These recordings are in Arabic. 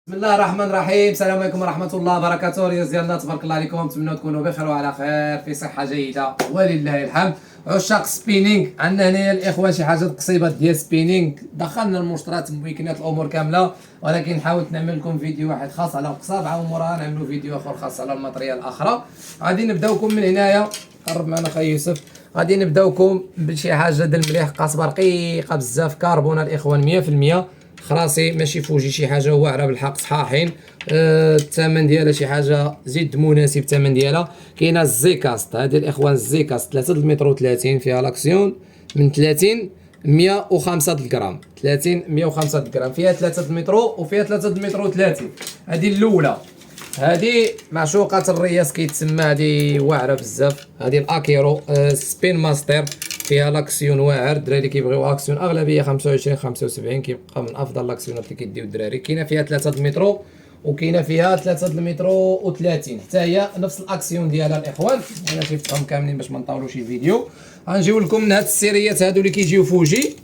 بسم الله الرحمن الرحيم. السلام عليكم ورحمة الله وبركاته. رياض ديالنا تبارك الله عليكم، نتمنى تكونوا بخير وعلى خير في صحة جيدة ولله الحمد. عشاق سبينينغ، عندنا هنايا الاخوان شي حاجة قصيبة ديال سبينينغ، دخلنا المشتريات ممكنات الامور كاملة، ولكن حاولت نعمل لكم فيديو واحد خاص على القصاب، عاود موراها نعملوا فيديو اخر خاص على الماتريال الاخرى. غادي نبداوكم من هنايا، قرب معنا خي يوسف. غادي نبداوكم بشي حاجة د المليح، قصبة رقيقة بزاف، كربونة الاخوان 100%، خلاصي ماشي فوجي، شي حاجه واعره بالحق صحاحين. الثمن ديالها شي حاجه زيد مناسب، الثمن ديالها. كاينه الزيكاست، هذه الاخوان الزيكاست 3 المتر و30 فيها لاكسيون من 30 105 غرام، 30 105 غرام، فيها 3 المتر وفيها 3 المتر و30. هذه الاولى، هذه معشوقة الرياس كيتسمى، هذه واعره بزاف. هذه الاكيرو سبين ماستر، فيها لاكسيون واعر. الدراري كيبغيو اكسيون اغلبيه 25 75، كيبقى من افضل لاكسيونات اللي كيديو الدراري. كاينه فيها 3 المتر وكاينه فيها 3 المتر و30، حتى هي نفس الاكسيون ديالها الاخوان. انا شفتهم كاملين باش ما نطولوش الفيديو. غنجيو لكم من هاد السيريات هادو اللي كيجيو فوجي،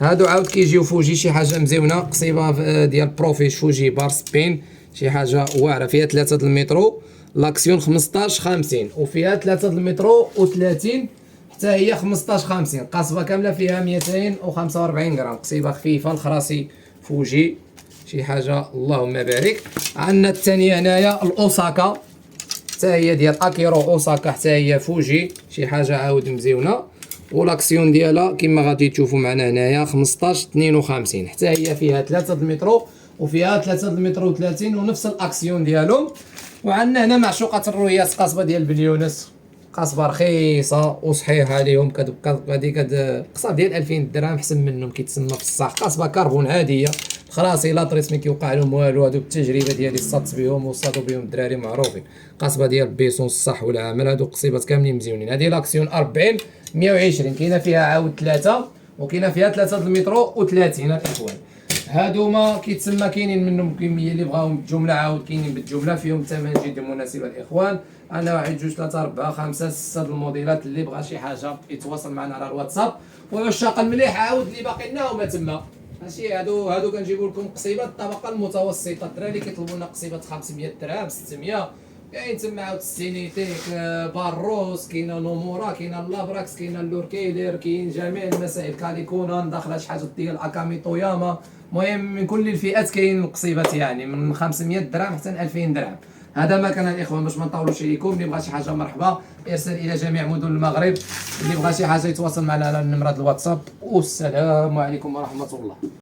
هادو عاود كيجيو فوجي، شي حاجه مزيونه قصيبه ديال بروفيش فوجي بار سبين، شي حاجه واعره. فيها 3 المتر، لاكسيون 15 50، وفيها 3 المتر و30 حتى هي 15 50. قصبه كامله فيها 245 غرام، قصيبه خفيفه الخراسي فوجي، شي حاجه اللهم بارك. عندنا الثانيه هنايا الاوساكا، حتى هي ديال اكيرو اوساكا، حتى هي فوجي، شي حاجه عاود مزيونه. ولاكسيون ديالها كما غادي تشوفوا معنا هنايا 15 52، حتى هي فيها 3 المتر وفيها 3 المتر و30 ونفس الاكسيون ديالهم. وعندنا هنا معشوقه الروياس، قصبه ديال بليونس، قصبه رخيصه وصحيحه عليهم، كتبقى هذيك قصاب ديال 2000 درهم، حسن منهم كيتسمى في الصح. قصبه كربون عاديه، خلاصي لا طريس ما كيوقع لهم والو، هادو بالتجربه ديالي صدت بهم وصادوا بهم الدراري معروفين. قصبه ديال بيسون الصح والعمل، هادو قصيبات كاملين مزيونين. هذه لاكسيون 40 120، كاينه فيها عاود 3 وكاينه فيها 3 المتر و30 الاخوان. هادوما كيتسمى كاينين منهم كميه اللي بغاهم بالجمله، عاود كاينين بالجمله، فيهم ثمن جدا مناسب الاخوان. انا 1 2 3 4 5 6 الموديلات، اللي بغى شي حاجه يتواصل معنا على الواتساب. وعشاق المليح عاود اللي باقي لنا هما تما، ماشي هادو كنجيبوا لكم قصيبات الطبقه المتوسطه. الدراري كيطلبوا لنا قصيبات 500 درهم 600. كاين تما عاود السينيتيك، باروس، كاينه نومورا، كاينه لابراكس، كاينه اللوركيلر، كاين جميع المسائل، كاليكونان داخله شي حاجه ديال اكامي توياما. المهم من كل الفئات كاين قصيبات، يعني من 500 درهم حتى 2000 درهم. هذا ما كان الاخوان، باش ما نطولوش عليكم. اللي بغى شي حاجه مرحبا، ارسل الى جميع مدن المغرب. اللي بغى شي حاجه يتواصل معنا على نمره الواتساب. والسلام عليكم ورحمه الله.